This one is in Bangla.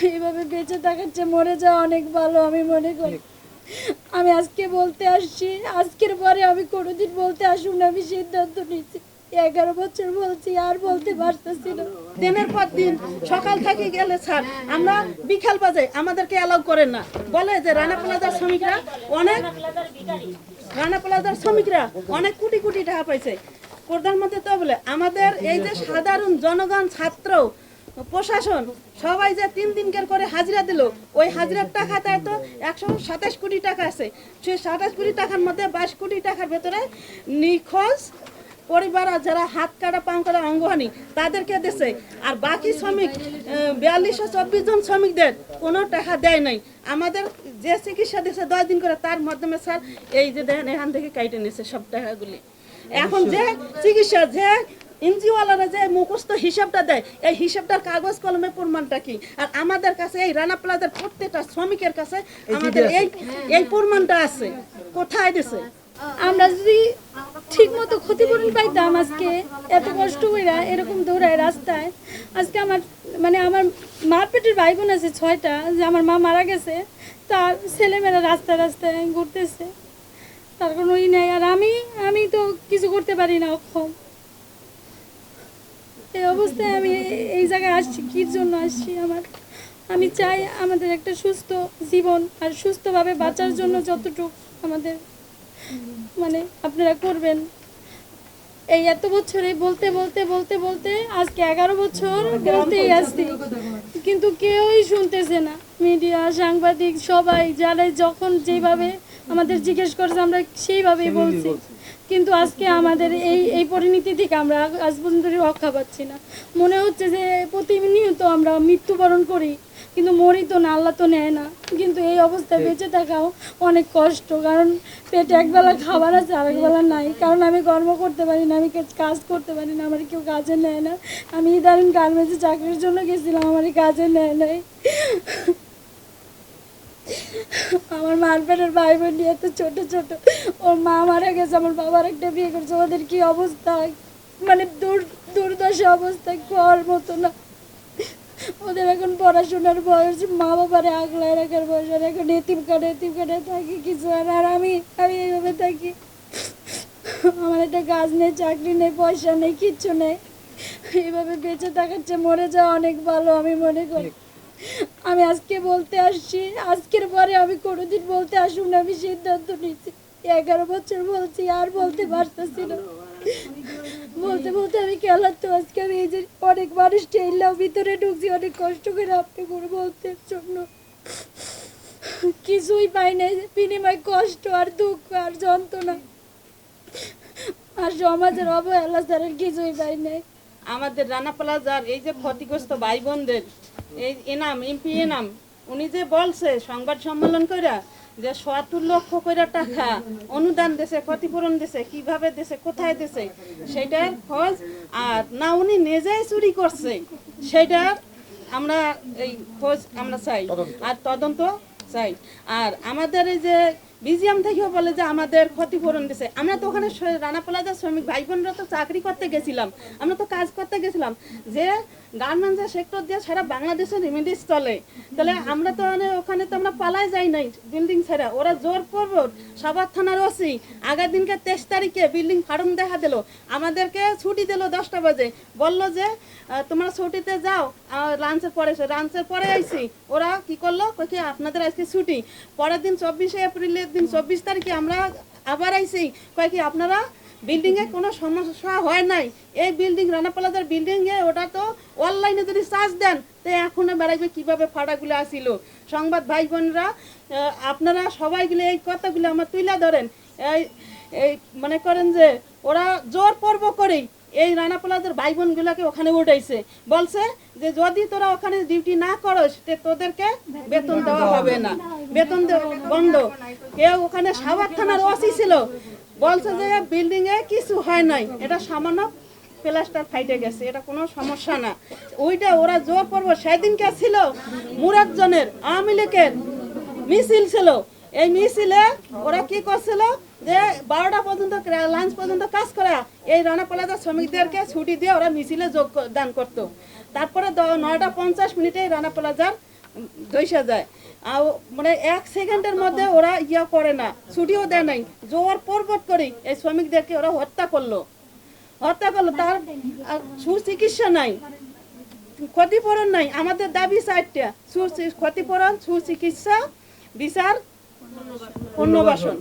এইভাবে বেঁচে থাকার চেয়ে মরে যাওয়া অনেক ভালো আমি মনে করি। আমি আজকে বলতে আসছি, আজকের পরে আমি কোনোদিন বলতে আসুন না। আমি সিদ্ধান্ত নিয়েছি, 11 বছর বলছি, আর বলতে পারতেছি না। দিনের পর দিন সকাল থেকে গেলে স্যার আমরা বিকাল বাজে আমাদেরকে অ্যালাউ করেন না, বলে যে রানা প্লাজার শ্রমিকরা অনেক কোটি কোটি টাকা পাইছে। প্রধানমন্ত্রী তো বলে আমাদের এই যে সাধারণ জনগণ, ছাত্র, প্রশাসন সবাই যে 3 দিনকার করে হাজিরা দিল, ওই হাজিরার টাকাতে তো 127 কোটি টাকা আছে। সেই 27 কোটি টাকার মধ্যে 22 কোটি টাকার ভেতরে নিখোঁজ পরিবার যারা হাত কাটা পাও কাটা অঙ্গহানি তাদেরকে দিয়েছে। আর বাকি শ্রমিক 4224 জন শ্রমিকদের কোনো টাকা দেয় নাই। আমাদের যে চিকিৎসা দিয়েছে 10 দিন করে, তার মাধ্যমে স্যার এই যে দেখেন এখান থেকে কাইটে নিয়েছে সব টাকাগুলি। এখন যে চিকিৎসা, যে এনজিওয়ালারা যে মুখস্থ হিসাবটা দেয়, এই হিসাবটার কাগজ কলমে প্রমাণটা কি? আর আমাদের কাছে এই রানা প্লাজার প্রত্যেকটা শ্রমিকের কাছে আমাদের এই প্রমাণটা আছে। কোথায় দিছে? আমরা যদি ঠিক মতো ক্ষতিপূরণ পাইতাম, আজকে এত কষ্ট করে এরকম দৌড়ায় রাস্তায়, আজকে আমার আমার মার পেটের ভাই বোন আছে 6টা, যে আমার মা মারা গেছে, তার ছেলেমেয়েরা রাস্তায় রাস্তায় ঘুরতেছে, তার কোনো ই নেই। আর আমি তো কিছু করতে পারি না, অক্ষম। এই অবস্থায় আমি এই জায়গায় আসছি, কির জন্য আসছি? আমি চাই আমাদের একটা সুস্থ জীবন, আর সুস্থভাবে বাঁচার জন্য যতটুকু আমাদের আপনারা করবেন। এই এত বছরে বলতে বলতে বলতে বলতে আজকে 11 বছর বলতেই আসছি, কিন্তু কেউই শুনতেছে না। মিডিয়া, সাংবাদিক সবাই যারা যখন যেভাবে আমাদের জিজ্ঞেস করছে আমরা সেইভাবেই বলছি, কিন্তু আজকে আমাদের এই পরিণতি থেকে আমরা আজ পর্যন্ত রক্ষা পাচ্ছি না। মনে হচ্ছে যে প্রতিনিয়ত আমরা মৃত্যুবরণ করি, কিন্তু মরি তো না, আল্লাহ তো নেয় না। কিন্তু এই অবস্থায় বেঁচে থাকাও অনেক কষ্ট, কারণ পেটে একবেলা খাবার আছে, আরেকবেলা নাই। কারণ আমি কর্ম করতে পারি না, আমি কাজ করতে পারি না, আমার কেউ কাজে নেয় না। আমি ইদানিং গার্মেন্টসে চাকরির জন্য গেছিলাম, আমার কাজে নেয় নাই। আমার মার পেটের ভাই বোন নিয়ে এত ছোট ছোট, ওর মা মারা গেছে, আমার বাবার একটা বিয়ে করছে, ওদের কি অবস্থা, দুর্দশা অবস্থা, খাওয়ার মতো না। ওদের এখন পড়াশোনার বয়স, মা বাবারে আগলায় রাখার বয়স, আর এখন এতিম কাটে থাকি কিছু। আর আমি এইভাবে থাকি, আমার একটা কাজ নেই, চাকরি নেই, পয়সা নেই, কিচ্ছু নেই। এইভাবে বেঁচে থাকার চেয়ে মরে যাওয়া অনেক ভালো আমি মনে করি। আমি আজকে বলতে আসছি, আজকের পরে আমি কোনোদিন বলতে আসুন না। আমি সিদ্ধান্ত নিয়েছি, 11 বছর বলছি, আর বলতে পারতেছি না। বলতে বলতে আমি খেলাতো, আজকে আমি এই যে অনেক মানুষ ঠেললাম, ভিতরে ঢুকছি অনেক কষ্ট করে আপনি করে বলতে জন্য, কিছুই পাই নাই বিনিময়, কষ্ট আর দুঃখ আর যন্ত্রণা আর সমাজের অবহেলা ছাড়া কিছুই পাই নাই। আমাদের রানা প্লাজার এই যে ক্ষতিগ্রস্ত ভাই বোনদের এই এমপি এনাম উনি যে বলছে সংবাদ সম্মেলন কইরা যে ৭০ লক্ষ কইরা টাকা অনুদান দিয়েছে, ক্ষতিপূরণ দিয়েছে, কিভাবে দিয়েছে, কোথায় দিয়েছে সেটার খোঁজ, আর না উনি নিজেই চুরি করছে সেটার আমরা এই খোঁজ আমরা চাই, আর তদন্ত চাই। আর আমাদের এই যে বিজিএম থেকেও বলে যে আমাদের ক্ষতিপূরণ দিছে। আমরা তো ওখানে রানা প্লাজার শ্রমিক ভাই বোনরা তো চাকরি করতে গেছিলাম, আমরা তো কাজ করতে গেছিলাম, যে গার্মেন্টসের সেক্টর দিয়ে সারা বাংলাদেশের রেমিডিস চলে, তাহলে আমরা তো ওখানে তো আমরা পালাই যাই নাই বিল্ডিং ছেড়ে। ওরা জোর করবো সাভার থানার ওসি আগের দিনকে 23 তারিখে বিল্ডিং ফার্ম দেখা দিল, আমাদেরকে ছুটি দিল 10টা বাজে, বললো যে তোমরা ছুটিতে যাও, লাঞ্চের পরে আইছি। ওরা কি করলো, কি আপনাদের আজকে ছুটি। পরের দিন 24শে এপ্রিলের দিন 24 তারিখে আমরা আবার আইছি, কয় কি আপনারা বিল্ডিংয়ে কোনো সমস্যা হয় নাই, এই বিল্ডিং রানা প্লাজার বিল্ডিংয়ে ওটা তো অনলাইনে যদি চার্জ দেন তো এখনো বেড়াইবে কীভাবে ফাটাগুলো আসিল। সংবাদ ভাই বোনরা আপনারা সবাইগুলো এই কথাগুলো আমার তুলে ধরেন। এই মনে করেন যে ওরা জোর পর্ব করেই এই রানা প্লাজার ভাই বোনগুলোকে ওখানে উঠাইছে, বলছে যে যদি তোরা ওখানে ডিউটি না করস তোদেরকে বেতন দেওয়া হবে না, বেতন বন্ধ। কেউ ওখানে সাভার থানার ওসি ছিল, বলছে যে বিল্ডিং এ কিছু হয় নাই, এটা সামান্য প্লাস্টার ফাইটে গেছে, এটা কোনো সমস্যা না। ওইটা ওরা জোর পর্ব সেদিনকে ছিল মুরাদজনের আওয়ামী লীগের মিছিল ছিল, এই মিছিলে ওরা কি করছিল যে 12টা পর্যন্ত লাঞ্চ পর্যন্ত কাজ করা, এই রানা প্লাজার শ্রমিকদেরকে ছুটি দিয়ে ওরা মিছিলে যোগদান করতো। তারপরে 9টা 50 মিনিটে রানা প্লাজার দইসা যায় আর মানে 1 সেকেন্ডের মধ্যে ওরা ইয়া করে না, ছুটিও দেয় নাই, জোর পর্বত করে এই শ্রমিকদেরকে ওরা হত্যা করলো তার আর সুচিকিৎসা নাই, ক্ষতিপূরণ নাই। আমাদের দাবি 4টা: ক্ষতিপূরণ, সুচিকিৎসা, বিচার, পুনর্বাসন।